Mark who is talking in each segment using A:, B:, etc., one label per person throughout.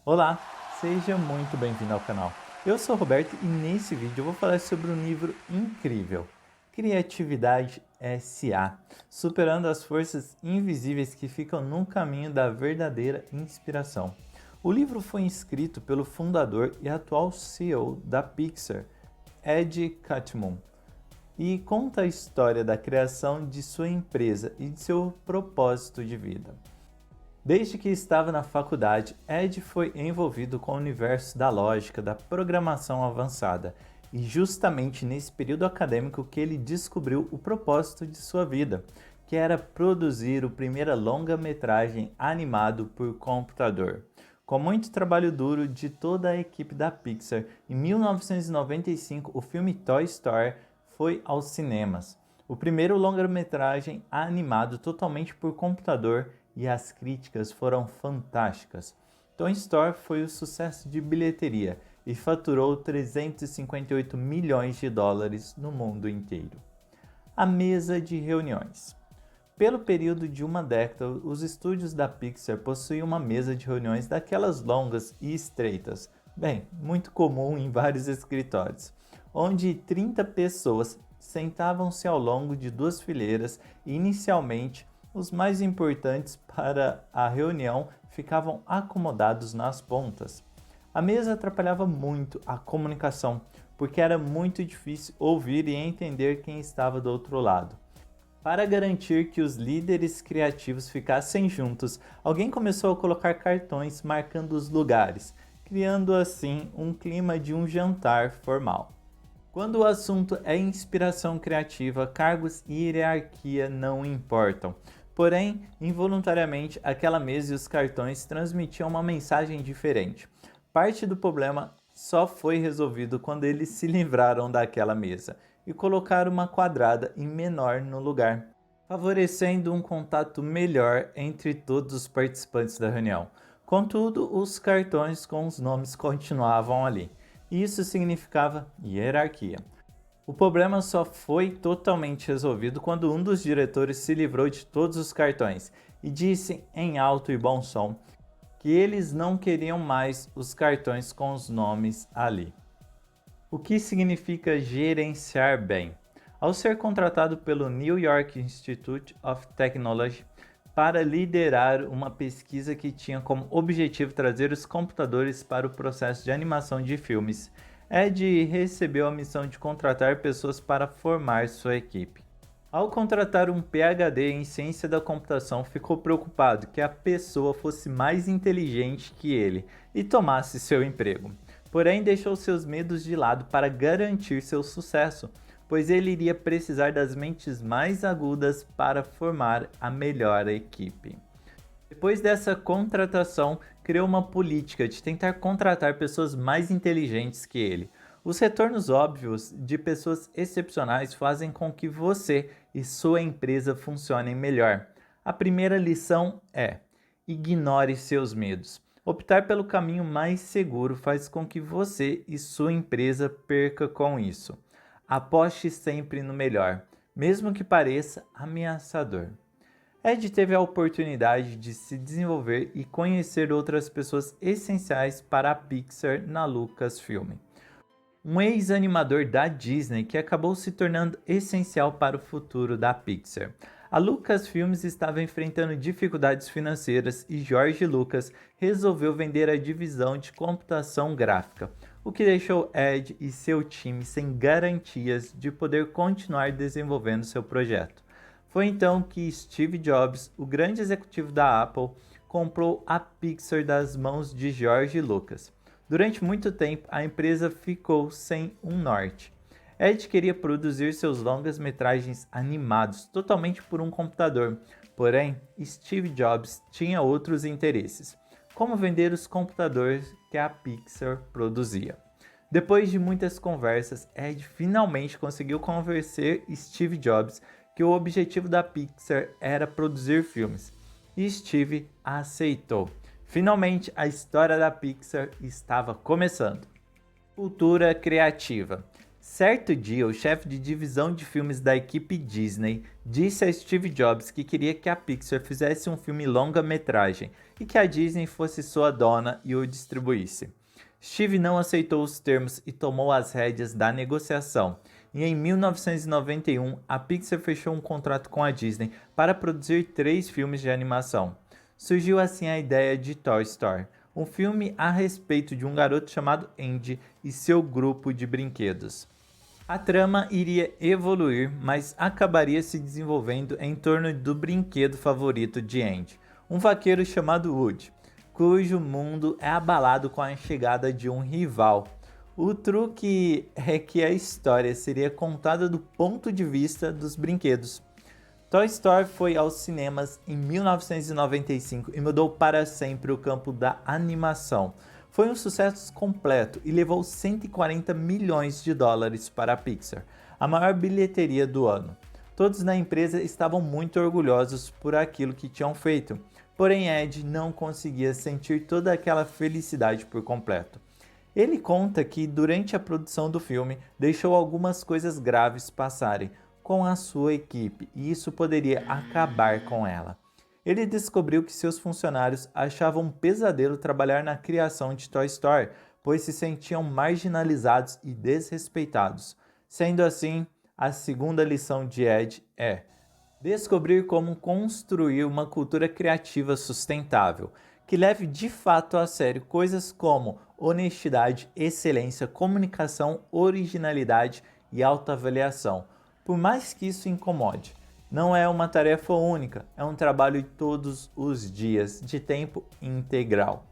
A: Olá, seja muito bem-vindo ao canal. Eu sou o Roberto e nesse vídeo eu vou falar sobre um livro incrível, Criatividade S.A., superando as forças invisíveis que ficam no caminho da verdadeira inspiração. O livro foi escrito pelo fundador e atual CEO da Pixar, Ed Catmull, e conta a história da criação de sua empresa e de seu propósito de vida. Desde que estava na faculdade, Ed foi envolvido com o universo da lógica, da programação avançada, e justamente nesse período acadêmico que ele descobriu o propósito de sua vida, que era produzir o primeiro longa-metragem animado por computador. Com muito trabalho duro de toda a equipe da Pixar, em 1995 o filme Toy Story foi aos cinemas. O primeiro longa-metragem animado totalmente por computador, e as críticas foram fantásticas. Toy Story foi o sucesso de bilheteria e faturou 358 milhões de dólares no mundo inteiro. A mesa de reuniões. Pelo período de uma década, os estúdios da Pixar possuíam uma mesa de reuniões daquelas longas e estreitas, bem, muito comum em vários escritórios, onde 30 pessoas sentavam-se ao longo de duas fileiras e inicialmente os mais importantes para a reunião ficavam acomodados nas pontas. A mesa atrapalhava muito a comunicação, porque era muito difícil ouvir e entender quem estava do outro lado. Para garantir que os líderes criativos ficassem juntos, alguém começou a colocar cartões marcando os lugares, criando assim um clima de um jantar formal. Quando o assunto é inspiração criativa, cargos e hierarquia não importam. Porém, involuntariamente, aquela mesa e os cartões transmitiam uma mensagem diferente. Parte do problema só foi resolvido quando eles se livraram daquela mesa e colocaram uma quadrada e menor no lugar, favorecendo um contato melhor entre todos os participantes da reunião. Contudo, os cartões com os nomes continuavam ali. Isso significava hierarquia. O problema só foi totalmente resolvido quando um dos diretores se livrou de todos os cartões e disse em alto e bom som que eles não queriam mais os cartões com os nomes ali. O que significa gerenciar bem? Ao ser contratado pelo New York Institute of Technology para liderar uma pesquisa que tinha como objetivo trazer os computadores para o processo de animação de filmes, Ed recebeu a missão de contratar pessoas para formar sua equipe. Ao contratar um PhD em ciência da computação, ficou preocupado que a pessoa fosse mais inteligente que ele e tomasse seu emprego. Porém, deixou seus medos de lado para garantir seu sucesso, pois ele iria precisar das mentes mais agudas para formar a melhor equipe. Depois dessa contratação, criou uma política de tentar contratar pessoas mais inteligentes que ele. Os retornos óbvios de pessoas excepcionais fazem com que você e sua empresa funcionem melhor. A primeira lição é: ignore seus medos. Optar pelo caminho mais seguro faz com que você e sua empresa percam com isso. Aposte sempre no melhor, mesmo que pareça ameaçador. Ed teve a oportunidade de se desenvolver e conhecer outras pessoas essenciais para a Pixar na Lucasfilm. Um ex-animador da Disney que acabou se tornando essencial para o futuro da Pixar. A Lucasfilms estava enfrentando dificuldades financeiras e George Lucas resolveu vender a divisão de computação gráfica, o que deixou Ed e seu time sem garantias de poder continuar desenvolvendo seu projeto. Foi então que Steve Jobs, o grande executivo da Apple, comprou a Pixar das mãos de George Lucas. Durante muito tempo, a empresa ficou sem um norte. Ed queria produzir seus longas-metragens animados totalmente por um computador, porém, Steve Jobs tinha outros interesses, como vender os computadores que a Pixar produzia. Depois de muitas conversas, Ed finalmente conseguiu convencer Steve Jobs que o objetivo da Pixar era produzir filmes, e Steve aceitou. Finalmente, a história da Pixar estava começando. Cultura criativa. Certo dia, o chefe de divisão de filmes da equipe Disney disse a Steve Jobs que queria que a Pixar fizesse um filme longa-metragem e que a Disney fosse sua dona e o distribuísse. Steve não aceitou os termos e tomou as rédeas da negociação. E em 1991, a Pixar fechou um contrato com a Disney para produzir 3 filmes de animação. Surgiu assim a ideia de Toy Story, um filme a respeito de um garoto chamado Andy e seu grupo de brinquedos. A trama iria evoluir, mas acabaria se desenvolvendo em torno do brinquedo favorito de Andy, um vaqueiro chamado Woody, cujo mundo é abalado com a chegada de um rival. O truque é que a história seria contada do ponto de vista dos brinquedos. Toy Story foi aos cinemas em 1995 e mudou para sempre o campo da animação. Foi um sucesso completo e levou 140 milhões de dólares para a Pixar, a maior bilheteria do ano. Todos na empresa estavam muito orgulhosos por aquilo que tinham feito, porém Ed não conseguia sentir toda aquela felicidade por completo. Ele conta que durante a produção do filme deixou algumas coisas graves passarem com a sua equipe e isso poderia acabar com ela. Ele descobriu que seus funcionários achavam um pesadelo trabalhar na criação de Toy Story, pois se sentiam marginalizados e desrespeitados. Sendo assim, a segunda lição de Ed é descobrir como construir uma cultura criativa sustentável, que leve de fato a sério coisas como honestidade, excelência, comunicação, originalidade e autoavaliação. Por mais que isso incomode, não é uma tarefa única, é um trabalho todos os dias, de tempo integral.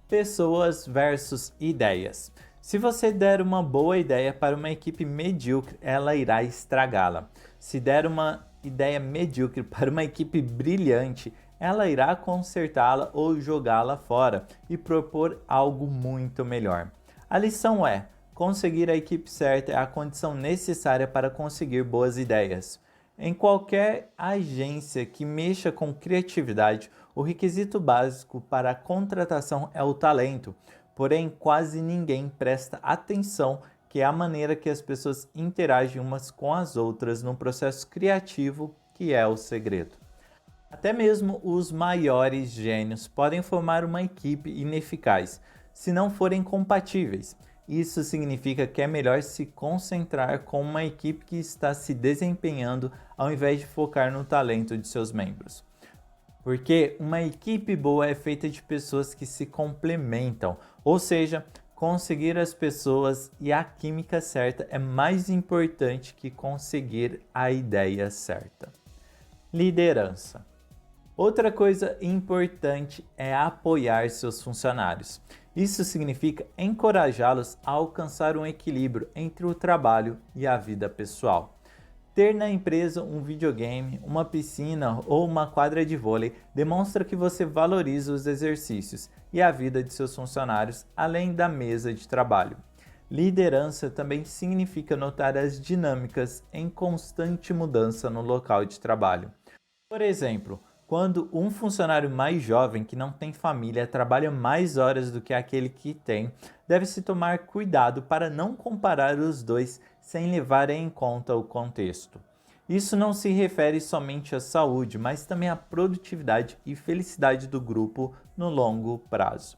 A: Pessoas versus ideias. Se você der uma boa ideia para uma equipe medíocre, ela irá estragá-la. Se der uma ideia medíocre para uma equipe brilhante, ela irá consertá-la ou jogá-la fora e propor algo muito melhor. A lição é: conseguir a equipe certa é a condição necessária para conseguir boas ideias. Em qualquer agência que mexa com criatividade, o requisito básico para a contratação é o talento, porém quase ninguém presta atenção que é a maneira que as pessoas interagem umas com as outras no processo criativo que é o segredo. Até mesmo os maiores gênios podem formar uma equipe ineficaz se não forem compatíveis. Isso significa que é melhor se concentrar com uma equipe que está se desempenhando ao invés de focar no talento de seus membros. Porque uma equipe boa é feita de pessoas que se complementam, ou seja, conseguir as pessoas e a química certa é mais importante que conseguir a ideia certa. Liderança. Outra coisa importante é apoiar seus funcionários. Isso significa encorajá-los a alcançar um equilíbrio entre o trabalho e a vida pessoal. Ter na empresa um videogame, uma piscina ou uma quadra de vôlei demonstra que você valoriza os exercícios e a vida de seus funcionários além da mesa de trabalho. Liderança também significa notar as dinâmicas em constante mudança no local de trabalho. Por exemplo, quando um funcionário mais jovem que não tem família trabalha mais horas do que aquele que tem, deve-se tomar cuidado para não comparar os dois sem levar em conta o contexto. Isso não se refere somente à saúde, mas também à produtividade e felicidade do grupo no longo prazo,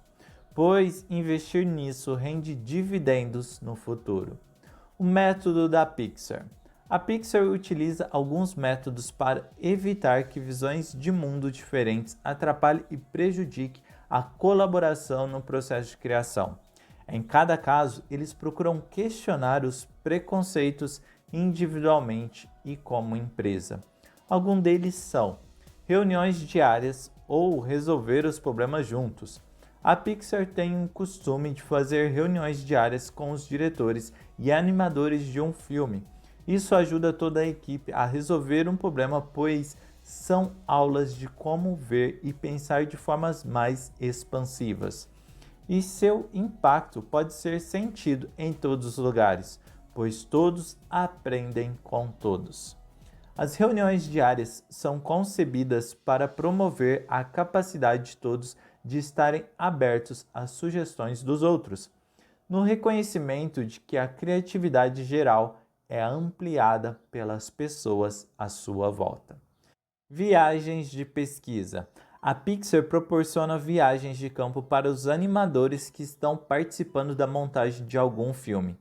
A: pois investir nisso rende dividendos no futuro. O método da Pixar. A Pixar utiliza alguns métodos para evitar que visões de mundo diferentes atrapalhem e prejudiquem a colaboração no processo de criação. Em cada caso, eles procuram questionar os preconceitos individualmente e como empresa. Alguns deles são reuniões diárias ou resolver os problemas juntos. A Pixar tem um costume de fazer reuniões diárias com os diretores e animadores de um filme. Isso ajuda toda a equipe a resolver um problema, pois são aulas de como ver e pensar de formas mais expansivas. E seu impacto pode ser sentido em todos os lugares, pois todos aprendem com todos. As reuniões diárias são concebidas para promover a capacidade de todos de estarem abertos às sugestões dos outros. no reconhecimento de que a criatividade geral é ampliada pelas pessoas à sua volta. Viagens de pesquisa. A Pixar proporciona viagens de campo para os animadores que estão participando da montagem de algum filme.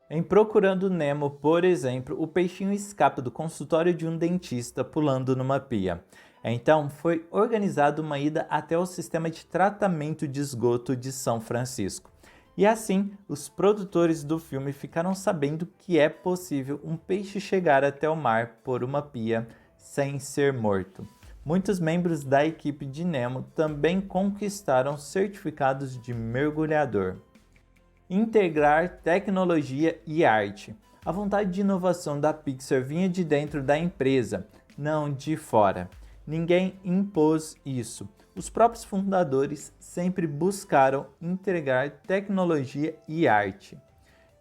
A: Em Procurando Nemo, por exemplo, o peixinho escapa do consultório de um dentista pulando numa pia. Então, foi organizada uma ida até o sistema de tratamento de esgoto de São Francisco. E assim, os produtores do filme ficaram sabendo que é possível um peixe chegar até o mar por uma pia sem ser morto. Muitos membros da equipe de Nemo também conquistaram certificados de mergulhador. Integrar tecnologia e arte. A vontade de inovação da Pixar vinha de dentro da empresa, não de fora. Ninguém impôs isso. Os próprios fundadores sempre buscaram integrar tecnologia e arte.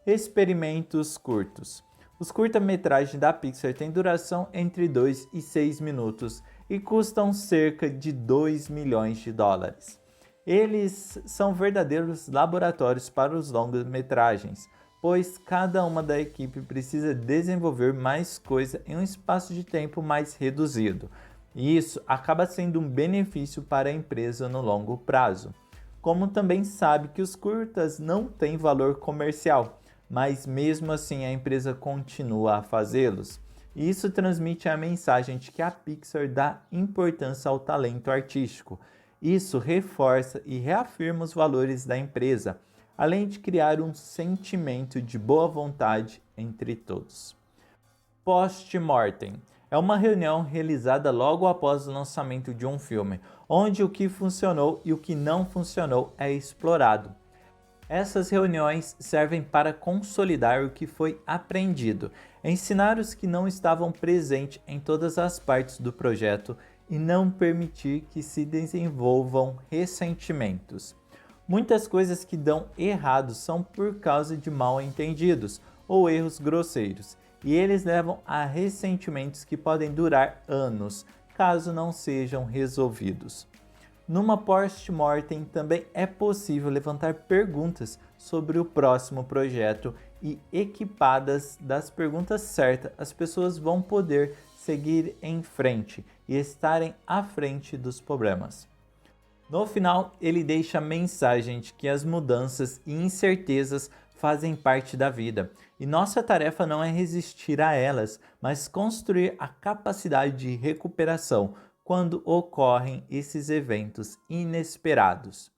A: Experimentos curtos. Os curta-metragens da Pixar têm duração entre 2 e 6 minutos e custam cerca de 2 milhões de dólares. Eles são verdadeiros laboratórios para os longas-metragens, pois cada uma da equipe precisa desenvolver mais coisa em um espaço de tempo mais reduzido. E isso acaba sendo um benefício para a empresa no longo prazo. Como também sabe que os curtas não têm valor comercial, mas mesmo assim a empresa continua a fazê-los. E isso transmite a mensagem de que a Pixar dá importância ao talento artístico. Isso reforça e reafirma os valores da empresa, além de criar um sentimento de boa vontade entre todos. Post-mortem é uma reunião realizada logo após o lançamento de um filme, onde o que funcionou e o que não funcionou é explorado. Essas reuniões servem para consolidar o que foi aprendido, ensinar os que não estavam presentes em todas as partes do projeto e não permitir que se desenvolvam ressentimentos. Muitas coisas que dão errado são por causa de mal-entendidos ou erros grosseiros, e eles levam a ressentimentos que podem durar anos, caso não sejam resolvidos. Numa post-mortem também é possível levantar perguntas sobre o próximo projeto e, equipadas das perguntas certas, as pessoas vão poder seguir em frente e estarem à frente dos problemas. No final, ele deixa a mensagem de que as mudanças e incertezas fazem parte da vida, e nossa tarefa não é resistir a elas, mas construir a capacidade de recuperação quando ocorrem esses eventos inesperados.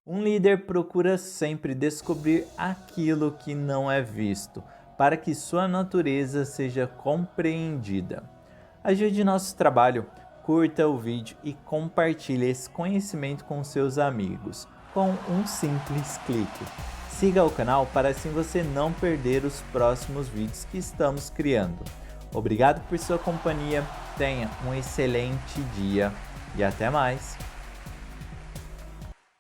A: Um líder procura sempre descobrir aquilo que não é visto, para que sua natureza seja compreendida. Ajude nosso trabalho, curta o vídeo e compartilhe esse conhecimento com seus amigos, com um simples clique. Siga o canal para assim você não perder os próximos vídeos que estamos criando. Obrigado por sua companhia, tenha um excelente dia e até mais!